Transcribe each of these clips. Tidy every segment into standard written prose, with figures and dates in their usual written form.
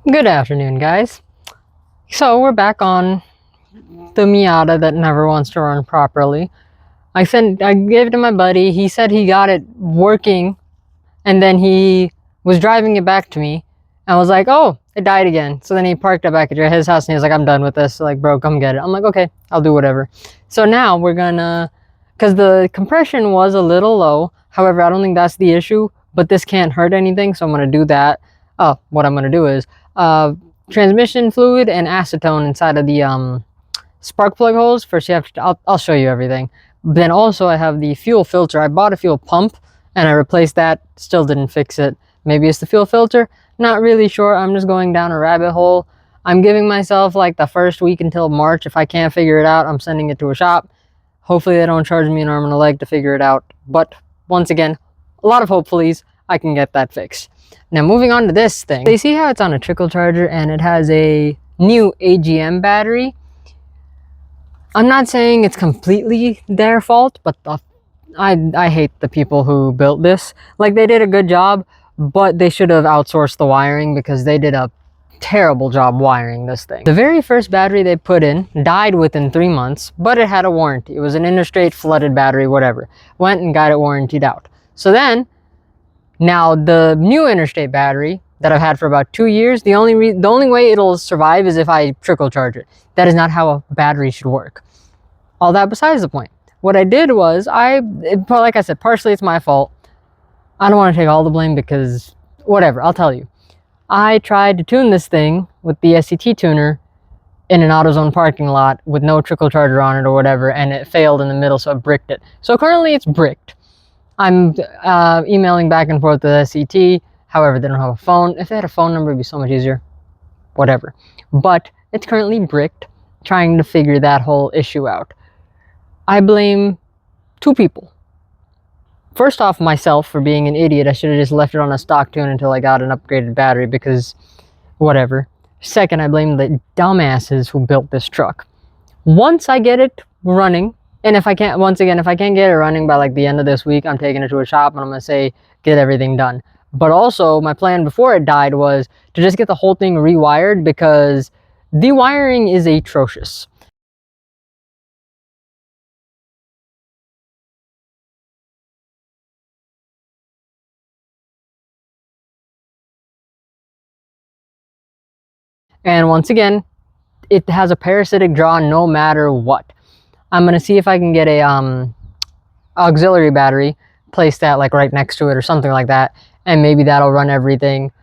Good afternoon, guys. So we're back on the Miata that never wants to run properly. I gave it to my buddy. He said he got it working, and then he was driving it back to me, and was like, "Oh, it died again." So then he parked it back at his house, and he was like, "I'm done with this. So, like, bro, come get it." I'm like, "Okay, I'll do whatever." So now we're gonna, because the compression was a little low. However, I don't think that's the issue. But this can't hurt anything, so I'm gonna do that. Oh, what I'm gonna do is transmission fluid and acetone inside of the spark plug holes. First, you have to, I'll show you everything. Then also, I have the fuel filter. I bought a fuel pump and I replaced that. Still didn't fix it. Maybe it's the fuel filter. Not really sure. I'm just going down a rabbit hole. I'm giving myself like the first week until March. If I can't figure it out, I'm sending it to a shop. Hopefully, they don't charge me an arm and a leg to figure it out. But once again, a lot of hopefullys. I can get that fixed. Now, moving on to this thing. They see how it's on a trickle charger and it has a new AGM battery. I'm not saying it's completely their fault, but I hate the people who built this. Like, they did a good job, but they should have outsourced the wiring because they did a terrible job wiring this thing. The very first battery they put in died within 3 months, but it had a warranty. It was an interstate flooded battery, whatever. Went and got it warrantied out. So then, now the new interstate battery that I've had for about 2 years, the only way it'll survive is if I trickle charge it. That is not how a battery should work. All that besides the point. What I did was, like I said, partially it's my fault. I don't want to take all the blame because, whatever, I'll tell you. I tried to tune this thing with the SCT tuner in an AutoZone parking lot with no trickle charger on it or whatever, and it failed in the middle, so it bricked it. So currently it's bricked. I'm emailing back and forth with SCT. However, they don't have a phone. If they had a phone number, it'd be so much easier. Whatever. But it's currently bricked, trying to figure that whole issue out. I blame two people. First off, myself for being an idiot. I should have just left it on a stock tune until I got an upgraded battery because whatever. Second, I blame the dumbasses who built this truck. Once I get it running, and if I can't get it running by like the end of this week, I'm taking it to a shop and I'm going to say, get everything done. But also, my plan before it died was to just get the whole thing rewired because the wiring is atrocious. And once again, it has a parasitic draw no matter what. I'm going to see if I can get a auxiliary battery, place that like right next to it or something like that, and maybe that'll run everything.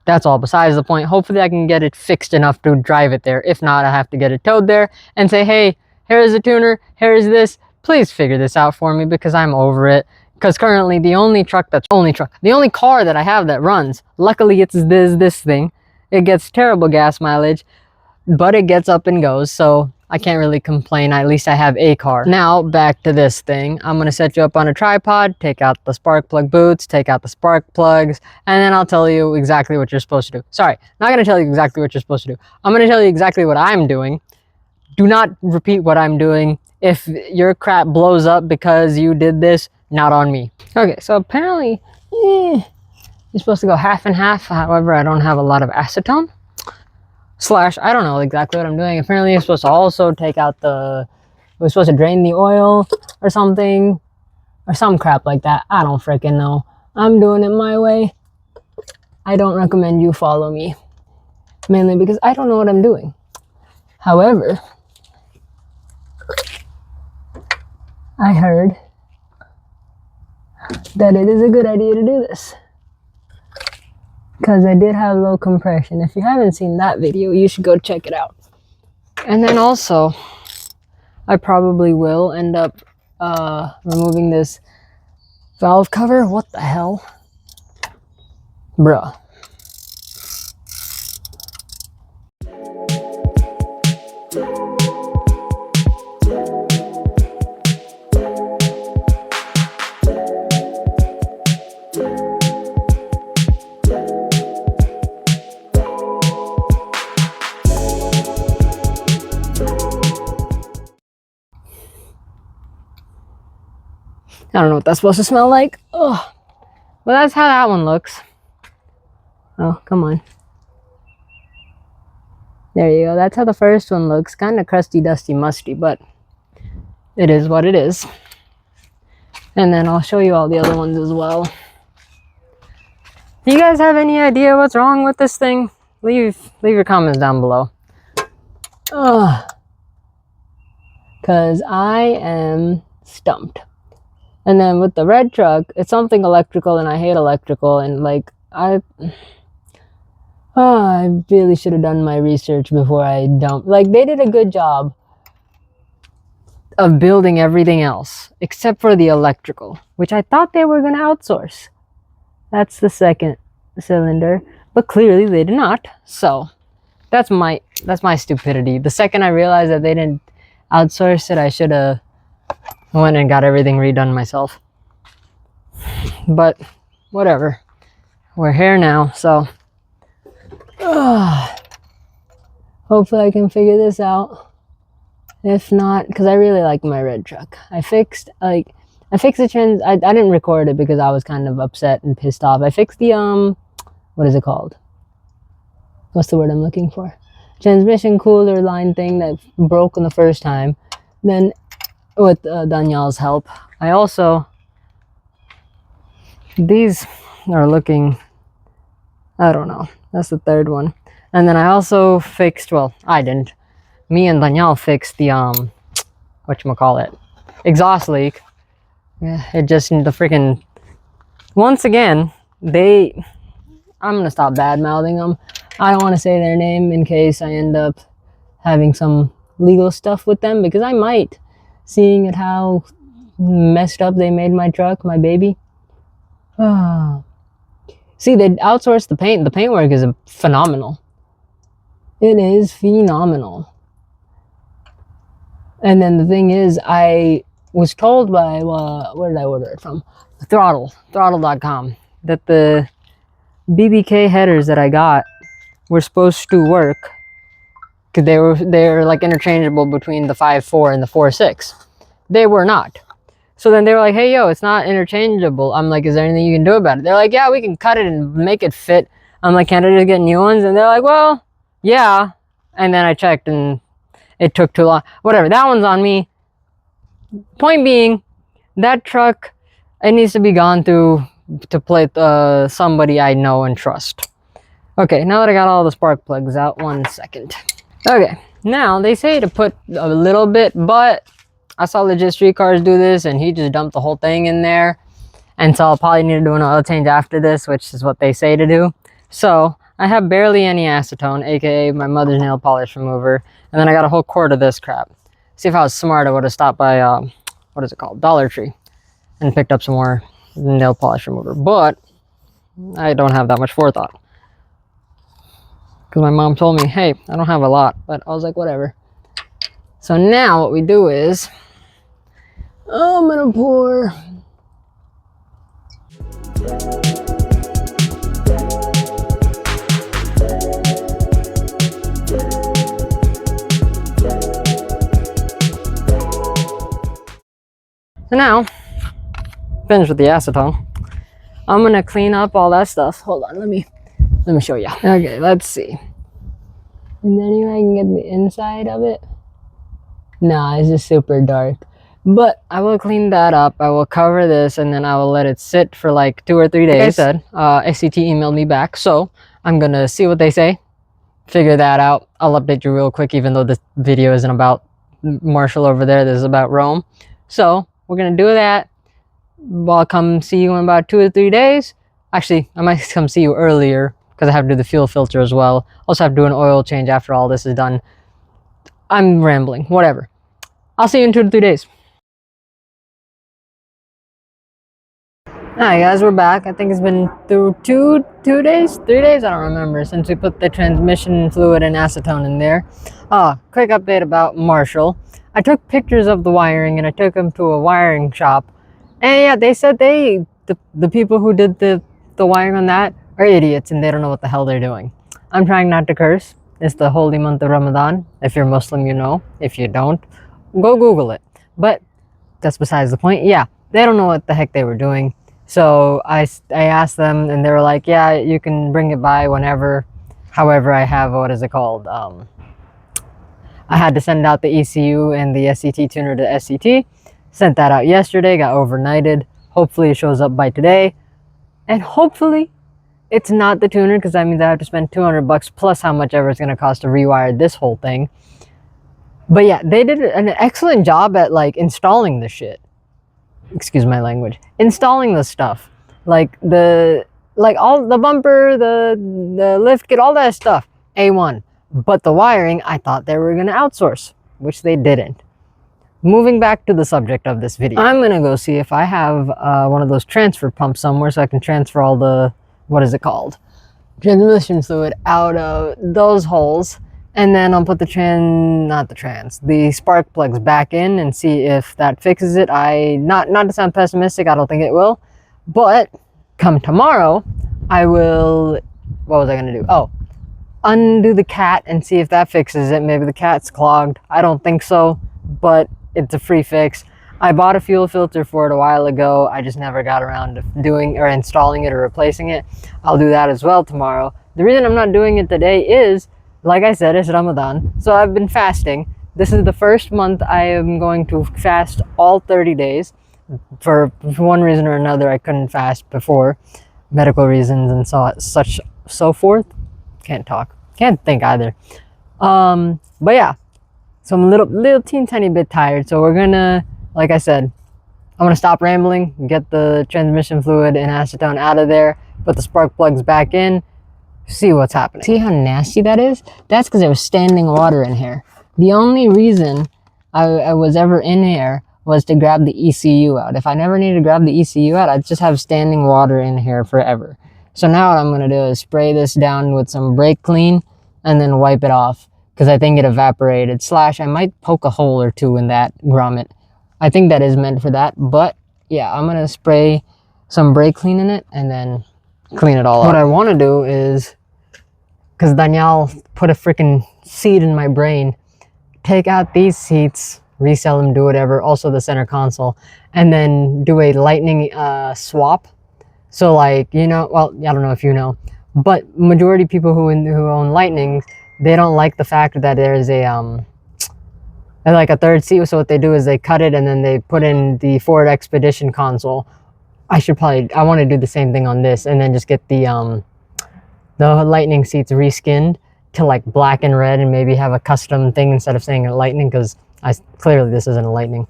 That's all besides the point. Hopefully I can get it fixed enough to drive it there. If not, I have to get it towed there and say, hey, here's the tuner, here's this. Please figure this out for me because I'm over it. Because currently the only car that I have that runs, luckily it's this thing. It gets terrible gas mileage, but it gets up and goes, so I can't really complain. At least I have a car. Now, back to this thing. I'm going to set you up on a tripod, take out the spark plug boots, take out the spark plugs, and then I'll tell you exactly what you're supposed to do. Sorry, not going to tell you exactly what you're supposed to do. I'm going to tell you exactly what I'm doing. Do not repeat what I'm doing. If your crap blows up because you did this, not on me. Okay, so apparently, you're supposed to go half and half. However, I don't have a lot of acetone. I don't know exactly what I'm doing. Apparently, you're supposed to also take out we're supposed to drain the oil or something, or some crap like that. I don't freaking know. I'm doing it my way. I don't recommend you follow me, mainly because I don't know what I'm doing. However, I heard that it is a good idea to do this. Because I did have low compression. If you haven't seen that video, you should go check it out. And then also, I probably will end up removing this valve cover. What the hell? Bruh. I don't know what that's supposed to smell like. Oh, well, that's how that one looks. Oh, come on. There you go. That's how the first one looks. Kind of crusty, dusty, musty, but it is what it is. And then I'll show you all the other ones as well. Do you guys have any idea what's wrong with this thing? Leave your comments down below. Because I am stumped. And then with the red truck, it's something electrical, and I hate electrical, and like I really should have done my research before I dumped. Like, they did a good job of building everything else except for the electrical, which I thought they were going to outsource. That's the second cylinder, but clearly they did not. So that's my stupidity. The second I realized that they didn't outsource it, I should have went and got everything redone myself. But whatever, we're here now, so hopefully I can figure this out. If not, because I really like my red truck. I fixed the trans. I didn't record it because I was kind of upset and pissed off. I fixed the what is it called? What's the word I'm looking for? Transmission cooler line thing that broke on the first time. Then with Danielle's help, I also, these are looking, I don't know. That's the third one. And then I also fixed, well, I didn't. Me and Danielle fixed the whatchamacallit, exhaust leak. Yeah, it just, the freaking, once again, I'm gonna stop bad mouthing them. I don't want to say their name in case I end up having some legal stuff with them, because I might, seeing it how messed up they made my truck, my baby. See, they outsourced the paint. The paintwork is phenomenal. It is phenomenal. And then the thing is, I was told by, where did I order it from? Throttle.com, that the BBK headers that I got were supposed to work, because they're like interchangeable between the 5.4 and the 4.6. They were not. So then they were like, hey, yo, it's not interchangeable. I'm like, is there anything you can do about it? They're like, yeah, we can cut it and make it fit. I'm like, can't I just get new ones? And they're like, well, yeah. And then I checked and it took too long. Whatever, that one's on me. Point being, that truck, it needs to be gone through to play somebody I know and trust. Okay, now that I got all the spark plugs out, 1 second. Okay, now they say to put a little bit, but I saw legit street cars do this, and he just dumped the whole thing in there. And so I'll probably need to do an oil change after this, which is what they say to do. So I have barely any acetone, aka my mother's nail polish remover, and then I got a whole quart of this crap. See, if I was smart, I would have stopped by what is it called, Dollar Tree, and picked up some more nail polish remover. But I don't have that much forethought, because my mom told me, hey, I don't have a lot, but I was like, whatever. So now what we do is, I'm gonna pour. So now, finished with the acetone, I'm gonna clean up all that stuff. Hold on, let me show you. Okay, let's see. Is there any way I can get the inside of it? Nah, it's just super dark. But I will clean that up. I will cover this, and then I will let it sit for like 2 or 3 days. Like I said, SCT emailed me back, so I'm gonna see what they say, figure that out. I'll update you real quick, even though this video isn't about Marshall over there. This is about Rome. So we're gonna do that. I'll come see you in about 2 or 3 days. Actually, I might come see you earlier, because I have to do the fuel filter as well. Also have to do an oil change after all this is done. I'm rambling, whatever. I'll see you in 2 to 3 days. Alright guys, we're back. I think it's been through 3 days, I don't remember, since we put the transmission fluid and acetone in there. Quick update about Marshall. I took pictures of the wiring, and I took them to a wiring shop. And yeah, they said the people who did the wiring on that are idiots, and they don't know what the hell they're doing. I'm trying not to curse. It's the holy month of Ramadan. If you're Muslim, you know. If you don't, go Google it. But that's besides the point. Yeah, they don't know what the heck they were doing. So I asked them, and they were like, yeah, you can bring it by whenever. However, I have, what is it called? I had to send out the ECU and the SCT tuner to SCT. Sent that out yesterday, got overnighted. Hopefully it shows up by today. And hopefully it's not the tuner, because that means I have to spend 200 bucks plus how much ever it's going to cost to rewire this whole thing. But yeah, they did an excellent job at like installing the shit. Excuse my language. Installing the stuff. Like all the bumper, the lift kit, all that stuff. A1. But the wiring, I thought they were going to outsource, which they didn't. Moving back to the subject of this video, I'm going to go see if I have one of those transfer pumps somewhere so I can transfer all the, what is it called? Transmission fluid out of those holes. And then I'll put the spark plugs back in and see if that fixes it. Not to sound pessimistic, I don't think it will. But come tomorrow, I will, what was I going to do? Oh, undo the cat and see if that fixes it. Maybe the cat's clogged. I don't think so, but it's a free fix. I bought a fuel filter for it a while ago. I just never got around to doing or installing it or replacing it. I'll do that as well tomorrow. The reason I'm not doing it today is, like I said, it's Ramadan. So I've been fasting. This is the first month I am going to fast all 30 days. For one reason or another, I couldn't fast before. Medical reasons and so forth. Can't talk. Can't think either. But yeah. So I'm a little tiny bit tired. So we're gonna, like I said, I'm gonna stop rambling, get the transmission fluid and acetone out of there, put the spark plugs back in, see what's happening. See how nasty that is? That's because there was standing water in here. The only reason I was ever in here was to grab the ECU out. If I never needed to grab the ECU out, I'd just have standing water in here forever. So now what I'm gonna do is spray this down with some brake clean and then wipe it off, because I think it evaporated. I might poke a hole or two in that grommet. I think that is meant for that. But yeah, I'm going to spray some brake clean in it and then clean it all up. What I want to do is, because Danielle put a freaking seed in my brain, take out these seats, resell them, do whatever, also the center console, and then do a lightning swap. So like, you know, well, I don't know if you know, but majority of people who own Lightnings, they don't like the fact that there's like a third seat. So what they do is they cut it and then they put in the Ford Expedition console. I want to do the same thing on this and then just get the Lightning seats reskinned to like black and red and maybe have a custom thing instead of saying a Lightning, because clearly this isn't a Lightning.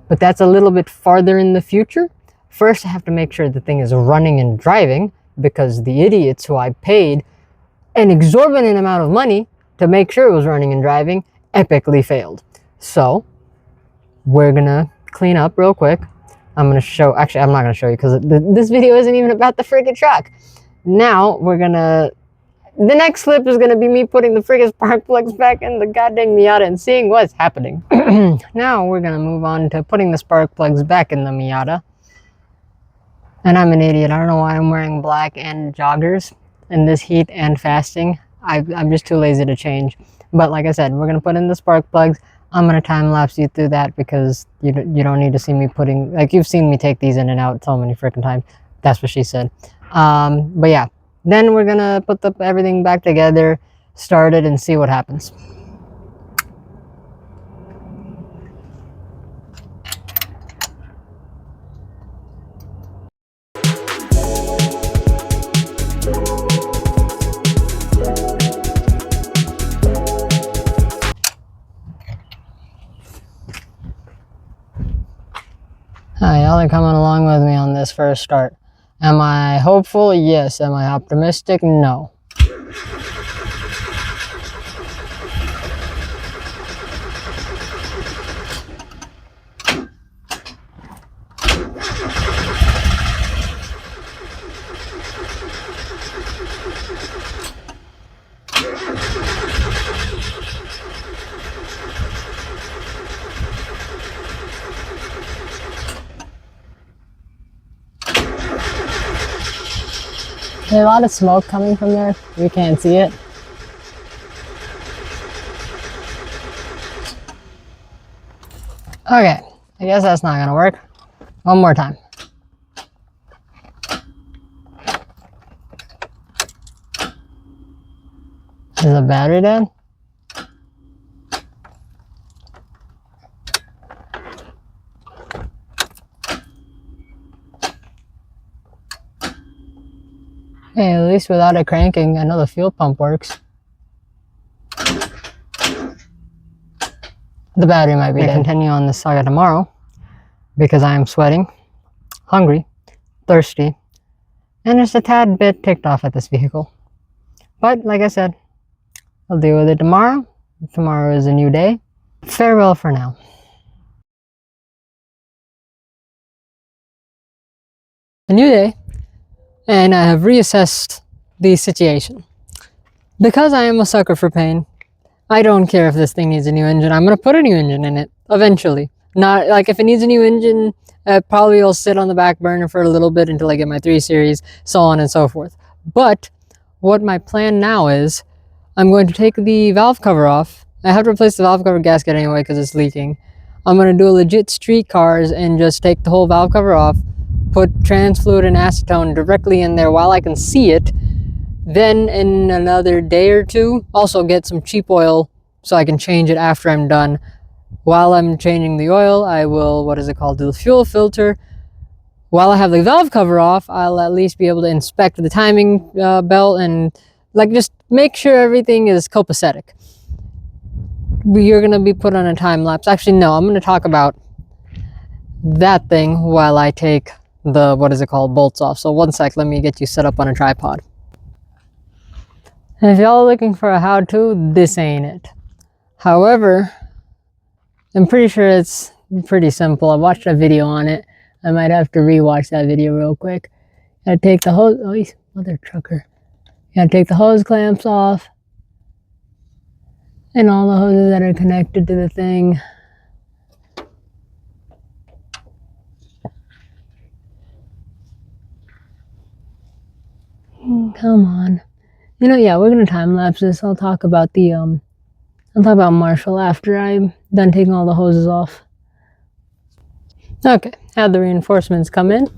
But that's a little bit farther in the future. First, I have to make sure the thing is running and driving, because the idiots who I paid an exorbitant amount of money to make sure it was running and driving epically failed. So we're gonna clean up real quick. I'm not gonna show you because this video isn't even about the friggin' truck. Now the next clip is gonna be me putting the friggin' spark plugs back in the goddamn Miata and seeing what's happening. Now we're gonna move on to putting the spark plugs back in the Miata. And I'm an idiot. I don't know why I'm wearing black and joggers in this heat and fasting. I'm just too lazy to change. But like I said, we're going to put in the spark plugs. I'm going to time lapse you through that because you don't need to see me putting, like, you've seen me take these in and out so many freaking times. That's what she said. But yeah, then we're going to put everything back together, start it, and see what happens. Hi, y'all are coming along with me on this first start. Am I hopeful? Yes. Am I optimistic? No. There's a lot of smoke coming from there. You can't see it. Okay, I guess that's not gonna work. One more time. Is the battery dead? Hey, at least without it cranking, I know the fuel pump works. The battery might be dead. Continue on this saga tomorrow because I am sweating, hungry, thirsty, and just a tad bit ticked off at this vehicle. But like I said, I'll deal with it tomorrow. Tomorrow is a new day. Farewell for now. A new day, and I have reassessed the situation. Because I am a sucker for pain, I don't care if this thing needs a new engine. I'm going to put a new engine in it eventually. Not like if it needs a new engine, probably will sit on the back burner for a little bit until I get my 3 Series, so on and so forth. But what my plan now is, I'm going to take the valve cover off. I have to replace the valve cover gasket anyway because it's leaking. I'm going to do a legit street cars and just take the whole valve cover off, put trans fluid and acetone directly in there while I can see it. Then in another day or two, also get some cheap oil so I can change it after I'm done. While I'm changing the oil, I will, do the fuel filter. While I have the valve cover off, I'll at least be able to inspect the timing belt and just make sure everything is copacetic. You're going to be put on a time lapse. Actually, no, I'm going to talk about that thing while I take the, bolts off. So one sec, let me get you set up on a tripod. And if y'all are looking for a how-to, this ain't it. However, I'm pretty sure it's pretty simple. I watched a video on it. I might have to rewatch that video real quick. Gotta take the hose, mother trucker. Gotta take the hose clamps off. And all the hoses that are connected to the thing. Come on. Yeah, we're gonna time lapse this. I'll talk about Marshall after I'm done taking all the hoses off. Okay, had the reinforcements come in.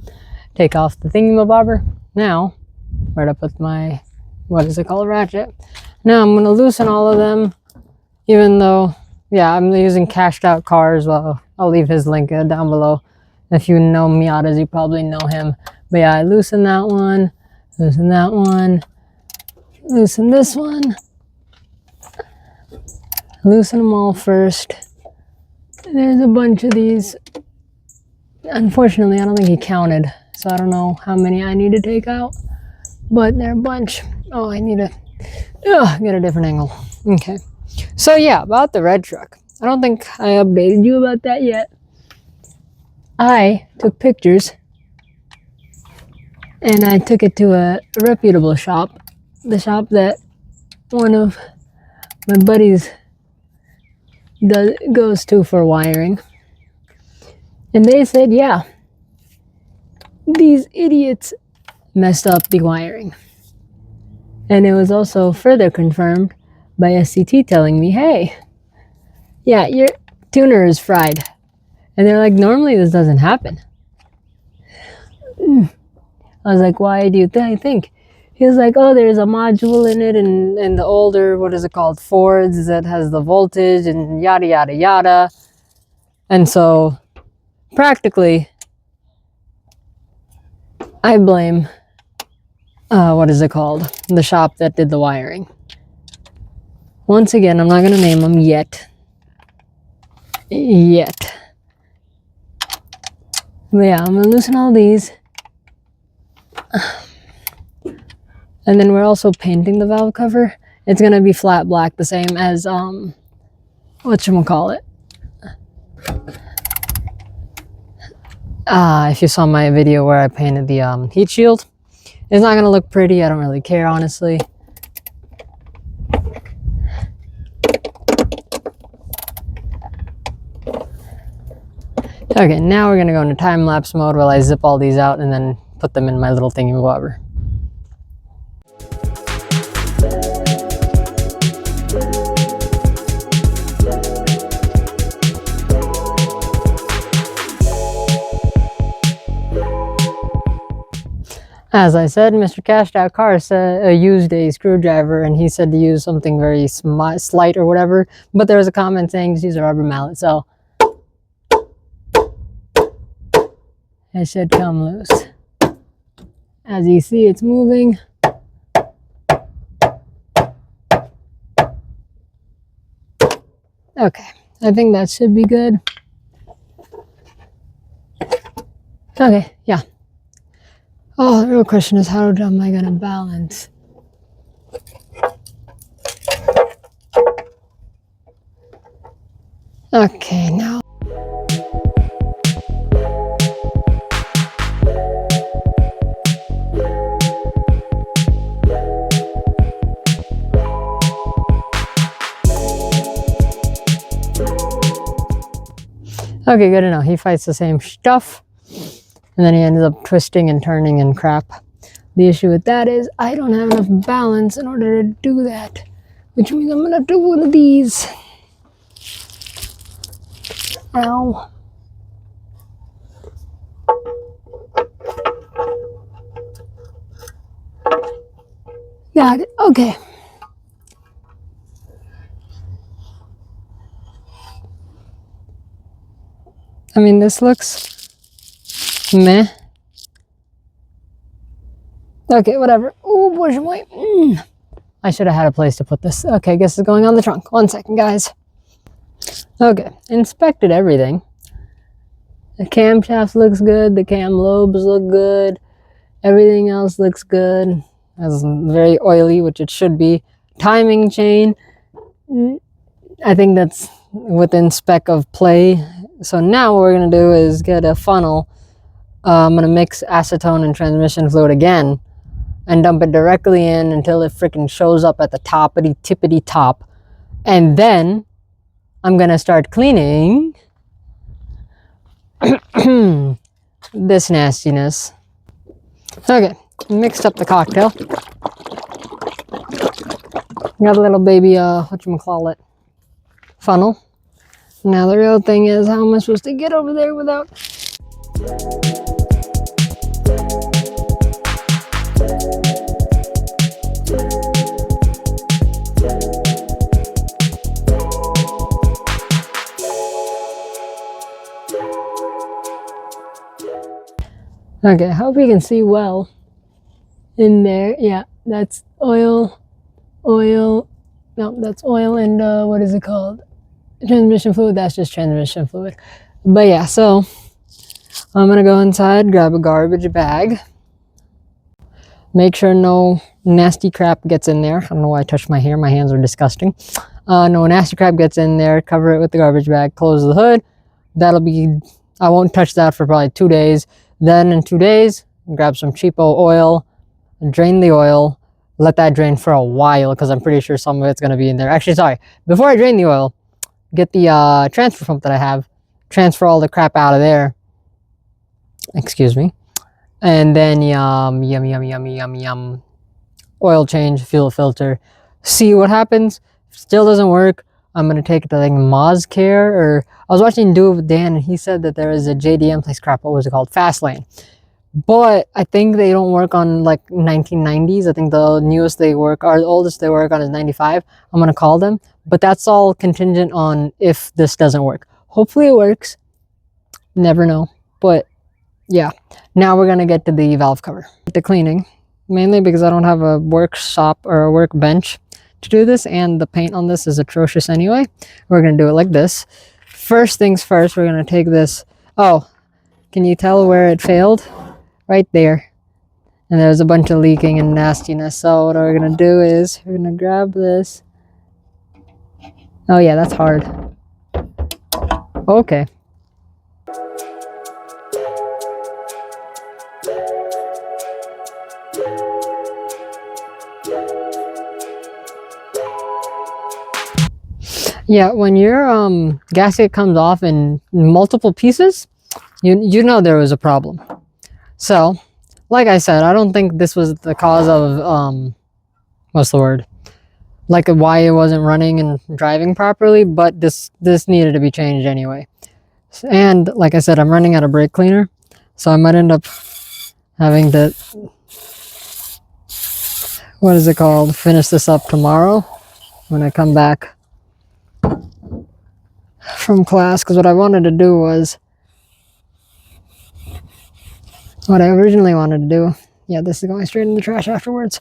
Take off the thingamabobber. Now, where to put my, ratchet. Now I'm gonna loosen all of them, even though, yeah, I'm using cashed out cars. Well, I'll leave his link down below. If you know Miatas, you probably know him. But yeah, I loosen that one, loosen that one, loosen this one, loosen them all first. There's a bunch of these. Unfortunately, I don't think he counted, so I don't know how many I need to take out, but they're a bunch. Oh, I need to get a different angle. Okay. So yeah, about the red truck. I don't think I updated you about that yet. I took pictures and I took it to a reputable shop. The shop that one of my buddies goes to for wiring. And they said, yeah, these idiots messed up the wiring. And it was also further confirmed by SCT telling me, hey, yeah, your tuner is fried. And they're like, normally this doesn't happen. I was like, why do you think? He was like, oh, there's a module in it and the older, Fords that has the voltage and yada, yada, yada. And so practically, I blame, the shop that did the wiring. Once again, I'm not going to name them yet. But yeah, I'm going to loosen all these. And then we're also painting the valve cover. It's going to be flat black, the same as, whatchamacallit. If you saw my video where I painted the heat shield, it's not going to look pretty. I don't really care, honestly. Okay, now we're going to go into time-lapse mode while I zip all these out and then put them in my little thingy-bobber. As I said, Mr. Cashed Out Cars used a screwdriver, and he said to use something very slight or whatever, but there was a comment saying just use a rubber mallet, so it should come loose. As you see, it's moving. Okay, I think that should be good. Okay, yeah. Oh, the real question is, how am I gonna balance? Okay, now. Okay, good to know. He fights the same stuff, and then he ends up twisting and turning and crap. The issue with that is I don't have enough balance in order to do that, which means I'm gonna do one of these. Ow. Got it. Okay. I mean, this looks meh. Okay, whatever. Oh, boy. I should have had a place to put this. Okay, I guess it's going on the trunk. 1 second, guys. Okay, inspected everything. The camshaft looks good. The cam lobes look good. Everything else looks good. It's very oily, which it should be. Timing chain, I think that's within spec of play. So now what we're going to do is get a funnel. I'm going to mix acetone and transmission fluid again and dump it directly in until it freaking shows up at the toppity tippity top. And then I'm going to start cleaning this nastiness. Okay, mixed up the cocktail. Got a little baby, whatchamacallit, funnel. Now the real thing is, how am I supposed to get over there without... Okay, I hope you can see well in there. Yeah, that's oil. No, that's oil and what is it called? Transmission fluid. That's just transmission fluid. But yeah, so I'm gonna go inside, grab a garbage bag. Make sure no nasty crap gets in there. I don't know why I touched my hair. My hands are disgusting. No nasty crap gets in there. Cover it with the garbage bag. Close the hood. That'll be... I won't touch that for probably 2 days. Then in 2 days, grab some cheapo oil, drain the oil, let that drain for a while because I'm pretty sure some of it's going to be in there. Actually, sorry, before I drain the oil, get the transfer pump that I have, transfer all the crap out of there. Excuse me. And then yum, oil change, fuel filter, see what happens. If it still doesn't work, I'm going to take it to like Moz Care, or I was watching Do It with Dan and he said that there is a JDM place, crap, what was it called? Fastlane. But I think they don't work on like 1990s. I think the newest they work, or the oldest they work on is 95. I'm going to call them. But that's all contingent on if this doesn't work. Hopefully it works. Never know. But yeah, now we're going to get to the valve cover. The cleaning, mainly because I don't have a workshop or a workbench to do this, and the paint on this is atrocious anyway. We're going to do it like this. First things first, we're going to take this. Oh, can you tell where it failed? Right there. And there's a bunch of leaking and nastiness. So what we're going to do is we're going to grab this. Oh yeah, that's hard. Okay. Yeah, when your gasket comes off in multiple pieces, you know there was a problem. So, like I said, I don't think this was the cause of what's the word? Like why it wasn't running and driving properly, but this needed to be changed anyway. And like I said, I'm running out of brake cleaner, so I might end up having to, what is it called, finish this up tomorrow when I come back from class, because what I wanted to do was, what I originally wanted to do, yeah, this is going straight in the trash afterwards,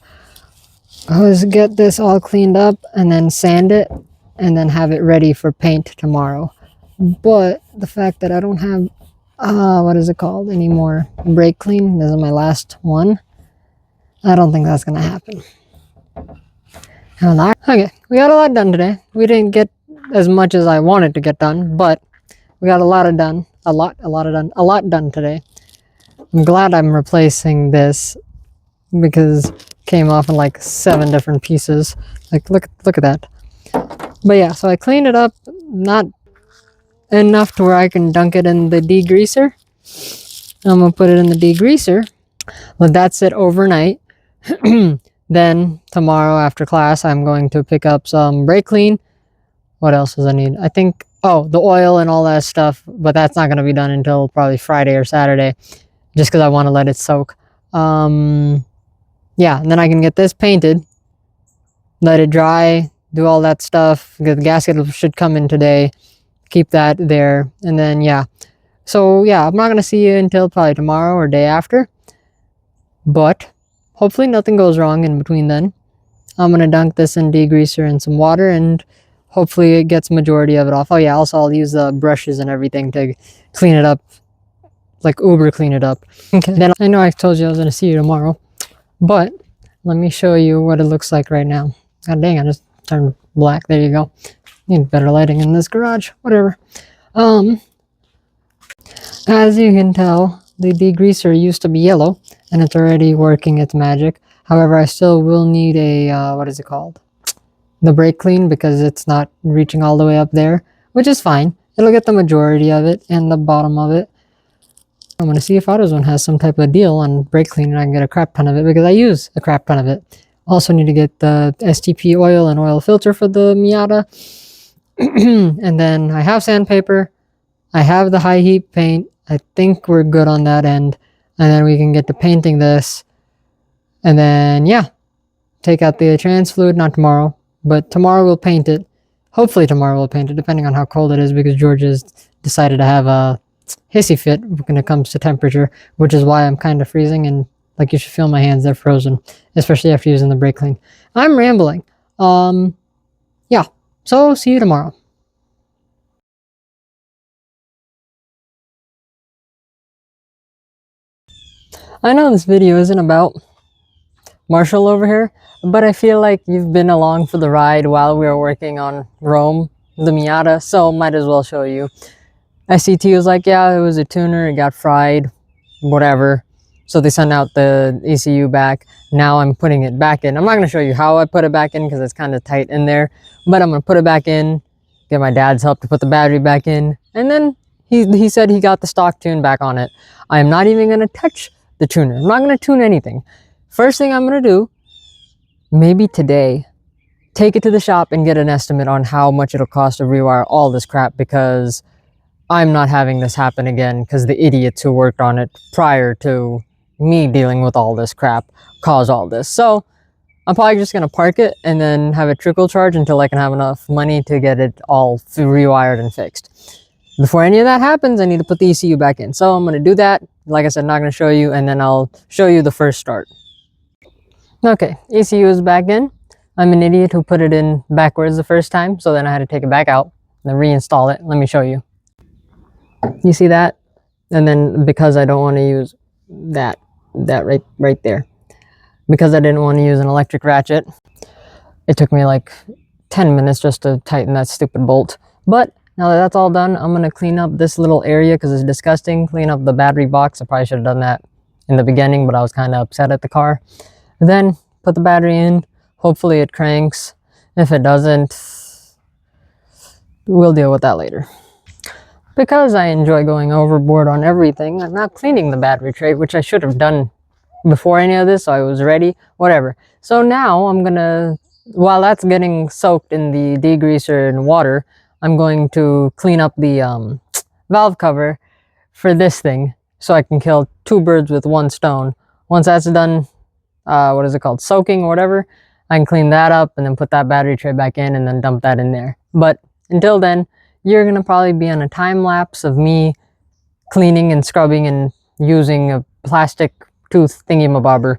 was get this all cleaned up and then sand it and then have it ready for paint tomorrow. But the fact that I don't have, what is it called anymore? Brake clean. This is my last one. I don't think that's going to happen. Okay, we got a lot done today. We didn't get as much as I wanted to get done, but we got a lot done today. I'm glad I'm replacing this because it came off in like 7 different pieces. Like, look at that. But yeah, so I cleaned it up, not enough to where I can dunk it in the degreaser. I'm gonna put it in the degreaser. Let that sit overnight. Then tomorrow after class, I'm going to pick up some brake clean. What else does I need? I think, oh, the oil and all that stuff, but that's not going to be done until probably Friday or Saturday, just because I want to let it soak. Yeah, and then I can get this painted, let it dry, do all that stuff. The gasket should come in today, keep that there, and then, yeah. So, yeah, I'm not going to see you until probably tomorrow or day after, but hopefully nothing goes wrong in between then. I'm going to dunk this in degreaser and some water, and hopefully it gets majority of it off. Oh yeah, also I'll use the brushes and everything to clean it up, like uber clean it up. Okay, then I know I told you I was going to see you tomorrow, but let me show you what it looks like right now. God dang, I just turned black. There you go. Need better lighting in this garage. Whatever. As you can tell, the degreaser used to be yellow, and it's already working its magic. However, I still will need a, what is it called? The brake clean, because it's not reaching all the way up there, which is fine. It'll get the majority of it and the bottom of it. I'm going to see if AutoZone has some type of deal on brake clean and I can get a crap ton of it, because I use a crap ton of it. Also need to get the STP oil and oil filter for the Miata. And then I have sandpaper. I have the high heat paint. I think we're good on that end. And then we can get to painting this. And then, yeah, take out the trans fluid, not tomorrow, but tomorrow we'll paint it. Hopefully tomorrow we'll paint it, depending on how cold it is, because George has decided to have a hissy fit when it comes to temperature, which is why I'm kind of freezing, and like you should feel my hands, they're frozen, especially after using the brake clean. I'm rambling. Yeah, so see you tomorrow. I know this video isn't about Marshall over here, but I feel like you've been along for the ride while we were working on Rome, the Miata, so might as well show you. SCT was like, yeah, it was a tuner, it got fried, whatever. So they sent out the ECU back. Now I'm putting it back in. I'm not going to show you how I put it back in because it's kind of tight in there, but I'm going to put it back in, get my dad's help to put the battery back in, and then he said he got the stock tune back on it. I'm not even going to touch the tuner. I'm not going to tune anything. First thing I'm going to do, maybe today, take it to the shop and get an estimate on how much it'll cost to rewire all this crap, because I'm not having this happen again, because the idiots who worked on it prior to me dealing with all this crap caused all this. So I'm probably just going to park it and then have a trickle charge until I can have enough money to get it all rewired and fixed. Before any of that happens, I need to put the ECU back in. So I'm going to do that. Like I said, not going to show you, and then I'll show you the first start. Okay, ECU is back in. I'm an idiot who put it in backwards the first time, so then I had to take it back out, then reinstall it. Let me show you. You see that? And then because I don't want to use that right there, because I didn't want to use an electric ratchet, it took me like 10 minutes just to tighten that stupid bolt. But now that that's all done, I'm going to clean up this little area because it's disgusting. Clean up the battery box. I probably should have done that in the beginning, but I was kind of upset at the car. Then put the battery in. Hopefully it cranks. If it doesn't, we'll deal with that later. Because I enjoy going overboard on everything, I'm not cleaning the battery tray, which I should have done before any of this, so I was ready, whatever. So now I'm gonna, while that's getting soaked in the degreaser and water, I'm going to clean up the valve cover for this thing, so I can kill 2 birds with 1 stone. Once that's done, what is it called, soaking or whatever, I can clean that up and then put that battery tray back in and then dump that in there. But until then, you're gonna probably be on a time lapse of me cleaning and scrubbing and using a plastic tooth thingy-mabobber,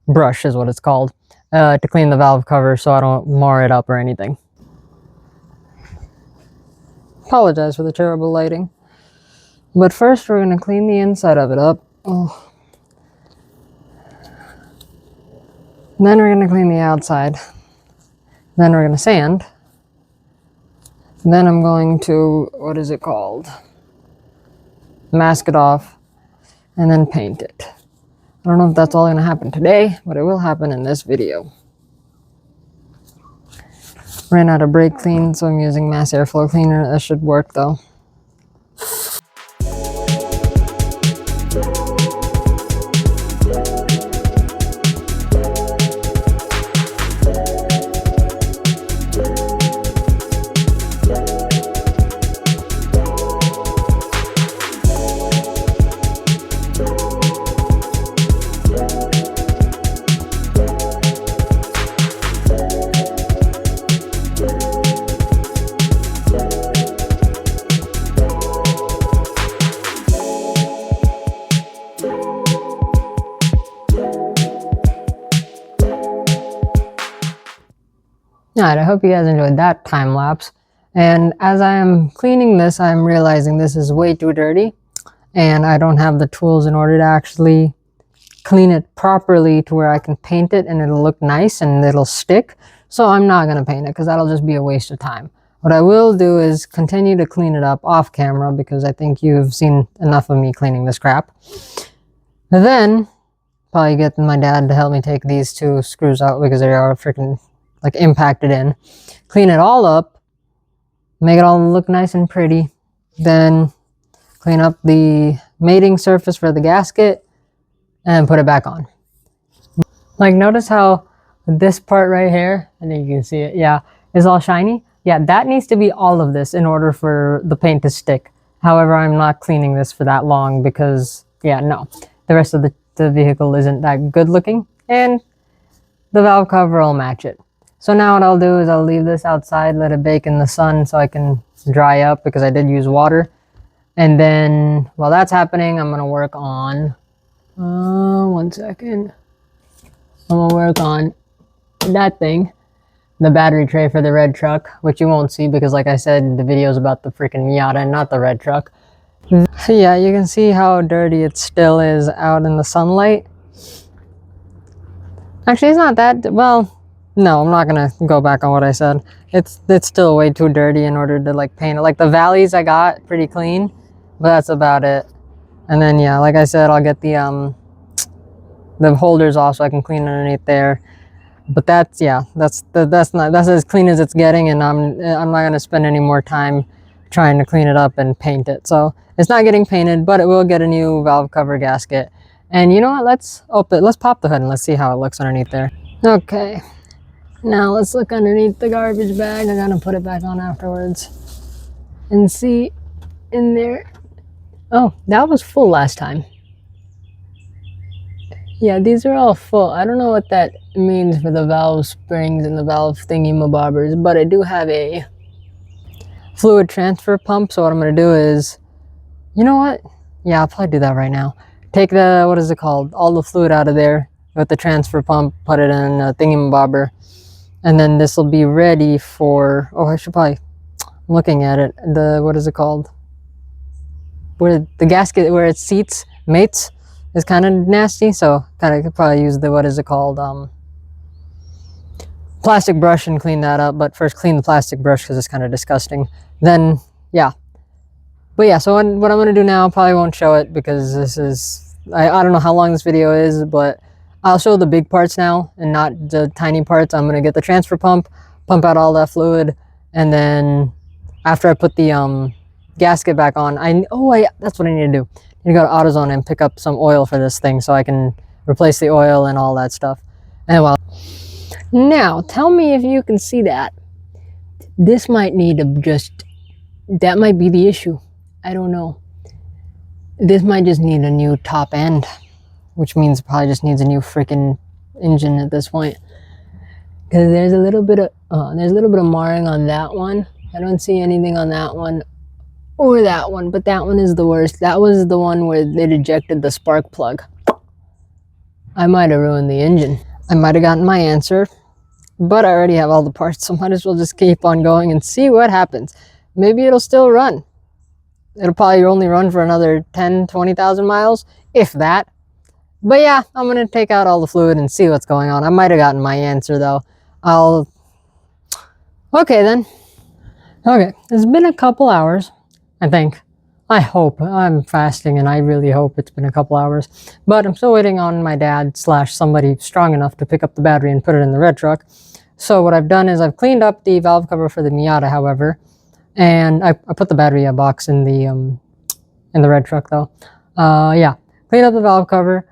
brush is what it's called, to clean the valve cover so I don't mar it up or anything. Apologize for the terrible lighting. But first we're going to clean the inside of it up. Oh. Then we're going to clean the outside. Then we're going to sand. Then I'm going to, what is it called? Mask it off and then paint it. I don't know if that's all going to happen today, but it will happen in this video. Ran out of brake clean, so I'm using mass airflow cleaner. That should work though. Alright, I hope you guys enjoyed that time lapse. And as I am cleaning this, I'm realizing this is way too dirty. And I don't have the tools in order to actually clean it properly to where I can paint it and it'll look nice and it'll stick. So I'm not going to paint it because that'll just be a waste of time. What I will do is continue to clean it up off camera because I think you've seen enough of me cleaning this crap. And then probably get my dad to help me take these two screws out because they are freaking like impacted in. Clean it all up, make it all look nice and pretty. Then clean up the mating surface for the gasket and put it back on. Like, notice how this part right here, I think you can see it, yeah, is all shiny. Yeah, that needs to be all of this in order for the paint to stick. However, I'm not cleaning this for that long because, yeah, no. The rest of the vehicle isn't that good looking, and the valve cover will match it. So now what I'll do is I'll leave this outside, let it bake in the sun so I can dry up because I did use water. And then while that's happening, I'm going to work on, one second. I'm going to work on that thing, the battery tray for the red truck, which you won't see because like I said, the video is about the freaking Miata and not the red truck. So yeah, you can see how dirty it still is out in the sunlight. Actually, it's not that, well, no, I'm not gonna go back on what I said. It's still way too dirty in order to like paint it. Like the valleys I got pretty clean, but that's about it. And then yeah, like I said, I'll get the holders off so I can clean underneath there. But that's, yeah, that's as clean as it's getting, and I'm not gonna spend any more time trying to clean it up and paint it. So it's not getting painted, but it will get a new valve cover gasket. And you know what? Let's pop the hood and let's see how it looks underneath there. Okay. Now let's look underneath the garbage bag. I'm gonna put it back on afterwards and see in there. Oh, that was full last time. Yeah, these are all full. I don't know what that means for the valve springs and the valve thingy-mabobbers, but I do have a fluid transfer pump. So what I'm gonna do is, you know what? Yeah, I'll probably do that right now. Take the, what is it called? All the fluid out of there with the transfer pump, put it in a thingy-mabobber. And then this will be ready for, oh, I should probably, I'm looking at it, the, what is it called? Where the gasket, where it seats, mates, is kind of nasty. So kind of could probably use the, what is it called? Plastic brush and clean that up. But first clean the plastic brush because it's kind of disgusting. Then, yeah. But yeah, so what I'm going to do now, probably won't show it because this is, I don't know how long this video is, but I'll show the big parts now and not the tiny parts. I'm going to get the transfer pump out all that fluid, and then after I put the gasket back on, that's what I need to do. I need to go to AutoZone and pick up some oil for this thing so I can replace the oil and all that stuff. And well, now tell me if you can see that. This might need to just, that might be the issue. I don't know. This might just need a new top end, which means it probably just needs a new freaking engine at this point. Because there's a little bit of marring on that one. I don't see anything on that one or that one, but that one is the worst. That was the one where they ejected the spark plug. I might have ruined the engine. I might have gotten my answer, but I already have all the parts, so might as well just keep on going and see what happens. maybe it'll still run. It'll probably only run for another 10, 20,000 miles, if that. But yeah, I'm going to take out all the fluid and see what's going on. I might have gotten my answer though. Okay then. Okay, it's been a couple hours, I think. I hope. I'm fasting and I really hope it's been a couple hours. But I'm still waiting on my dad / somebody strong enough to pick up the battery and put it in the red truck. So what I've done is I've cleaned up the valve cover for the Miata, however. And I put the battery box in the red truck though. Yeah, clean up the valve cover.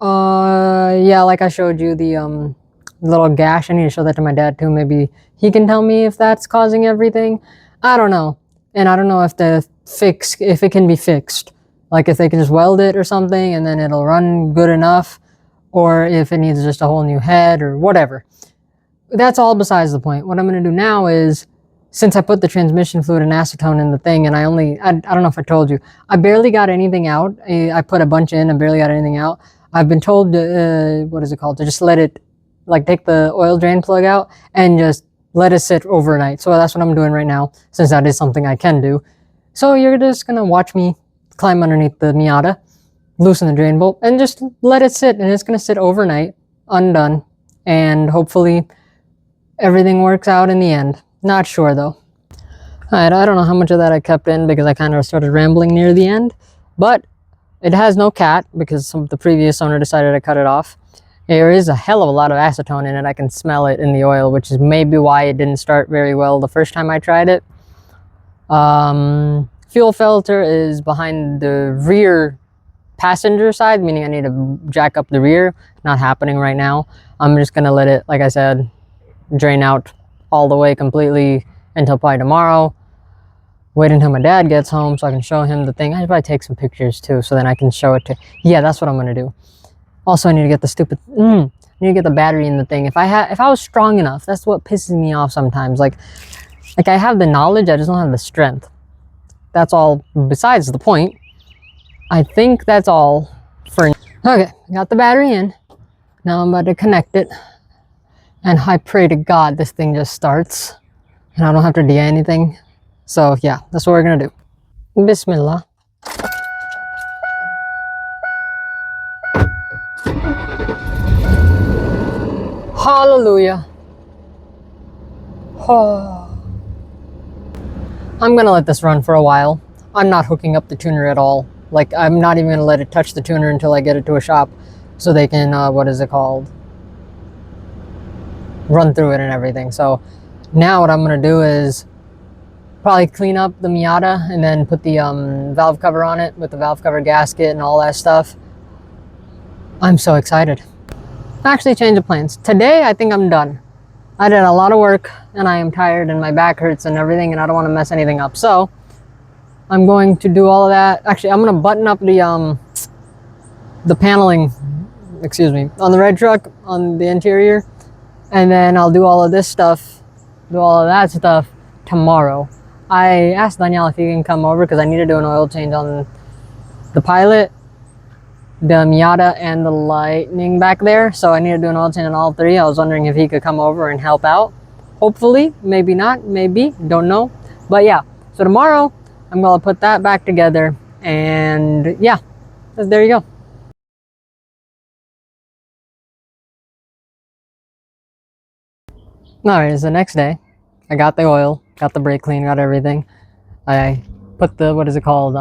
Yeah, like I showed you the little gash. I need to show that to my dad too. Maybe he can tell me if that's causing everything. I don't know. And I don't know if if it can be fixed. Like if they can just weld it or something and then it'll run good enough, or if it needs just a whole new head or whatever. That's all besides the point. What I'm going to do now is, since I put the transmission fluid and acetone in the thing, and I don't know if I told you, I barely got anything out. I put a bunch in and barely got anything out. I've been told, what is it called, to just let it, like take the oil drain plug out and just let it sit overnight. So that's what I'm doing right now, since that is something I can do. So you're just going to watch me climb underneath the Miata, loosen the drain bolt, and just let it sit. And it's going to sit overnight, undone. And hopefully everything works out in the end. Not sure though. Alright, I don't know how much of that I kept in because I kind of started rambling near the end. But it has no cat because the previous owner decided to cut it off. There is a hell of a lot of acetone in it. I can smell it in the oil, which is maybe why it didn't start very well the first time I tried it. Fuel filter is behind the rear passenger side, meaning I need to jack up the rear. Not happening right now. I'm just going to let it, like I said, drain out all the way completely until probably tomorrow. Wait until my dad gets home so I can show him the thing. I should probably take some pictures too so then I can show it to... Yeah, that's what I'm going to do. Also, I need to get the stupid... I need to get the battery in the thing. If I was strong enough, that's what pisses me off sometimes. Like I have the knowledge, I just don't have the strength. That's all besides the point. I think that's all for... Okay, got the battery in. Now I'm about to connect it. And I pray to God this thing just starts. And I don't have to do anything. So yeah, that's what we're going to do. Bismillah. Hallelujah. Oh. I'm going to let this run for a while. I'm not hooking up the tuner at all. Like, I'm not even going to let it touch the tuner until I get it to a shop so they can, what is it called? Run through it and everything. So now what I'm going to do is probably clean up the Miata and then put the valve cover on it with the valve cover gasket and all that stuff. I'm so excited. Actually, change of plans. Today, I think I'm done. I did a lot of work and I am tired and my back hurts and everything and I don't want to mess anything up. So I'm going to do all of that. Actually, I'm going to button up the paneling, excuse me, on the red truck, on the interior. And then I'll do all of this stuff, do all of that stuff tomorrow. I asked Danielle if he can come over because I need to do an oil change on the Pilot, the Miata, and the Lightning back there. So I need to do an oil change on all three. I was wondering if he could come over and help out. Hopefully, maybe not, maybe, don't know. But yeah, so tomorrow I'm going to put that back together. And yeah, there you go. Alright, it's the next day. I got the oil, got the brake clean, got everything. I put the, what is it called,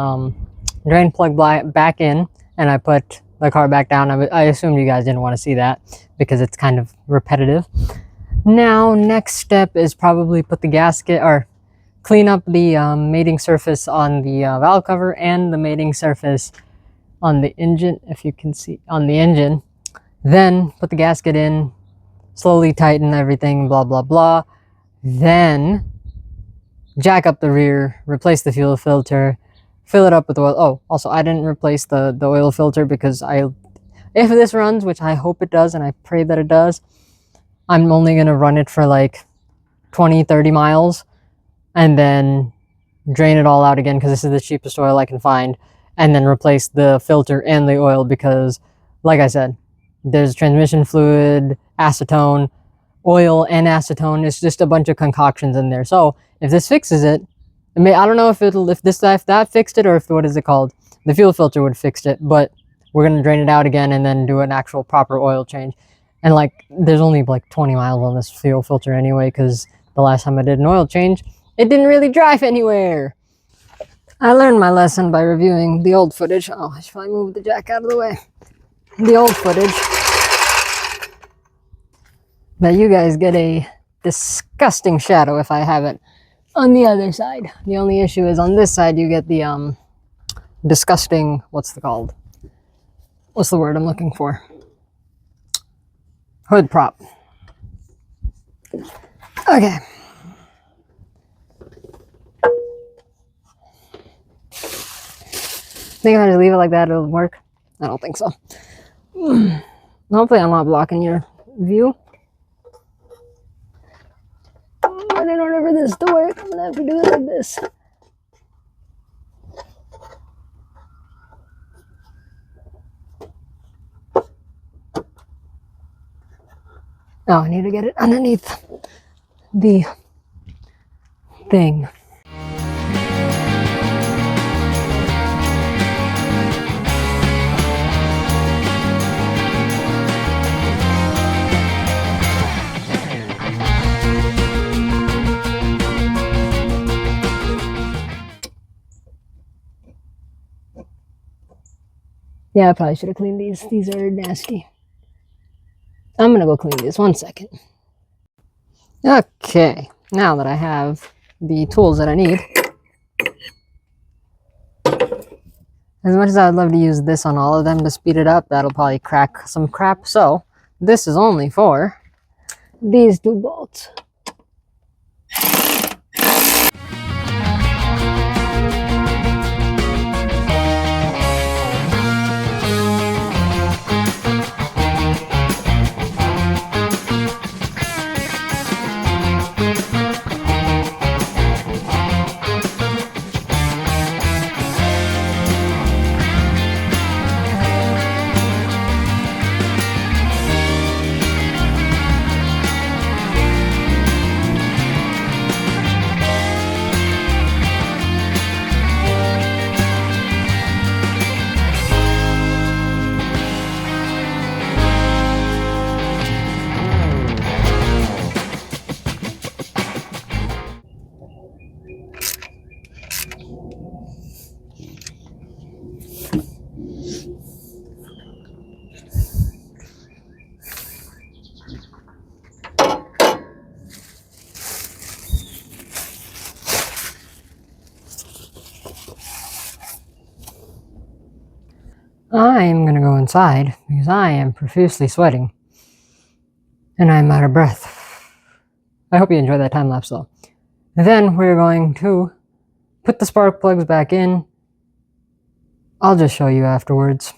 drain plug back in, and I put the car back down. I assumed you guys didn't want to see that because it's kind of repetitive. Now, next step is probably put the gasket, or clean up the mating surface on the valve cover and the mating surface on the engine, if you can see, on the engine. Then put the gasket in, slowly tighten everything, blah, blah, blah. Then jack up the rear, replace the fuel filter, fill it up with oil. Oh, also, I didn't replace the oil filter because if this runs, which I hope it does, and I pray that it does, I'm only going to run it for like 20, 30 miles and then drain it all out again because this is the cheapest oil I can find, and then replace the filter and the oil because, like I said, there's transmission fluid, acetone, oil, and acetone. It's just a bunch of concoctions in there. So if this fixes it, I don't know if that fixed it, or if, what is it called? The fuel filter would fix it, but we're gonna drain it out again and then do an actual proper oil change. And like, there's only like 20 miles on this fuel filter anyway, because the last time I did an oil change, it didn't really drive anywhere. I learned my lesson by reviewing the old footage. Oh, I should probably move the jack out of the way. The old footage. But you guys get a disgusting shadow if I have it on the other side. The only issue is on this side you get the disgusting, what's the word I'm looking for? Hood prop. Okay. Think if I just leave it like that it'll work? I don't think so. Hopefully I'm not blocking your view. But in order for this to work, I'm gonna have to do it like this. Oh, I need to get it underneath the thing. Yeah, I probably should have cleaned these. These are nasty. I'm gonna go clean these. 1 second. Okay, now that I have the tools that I need, as much as I would love to use this on all of them to speed it up, that'll probably crack some crap. So this is only for these 2 bolts. I'm gonna go inside because I am profusely sweating and I'm out of breath. I hope you enjoyed that time lapse though. Then we're going to put the spark plugs back in. I'll just show you afterwards.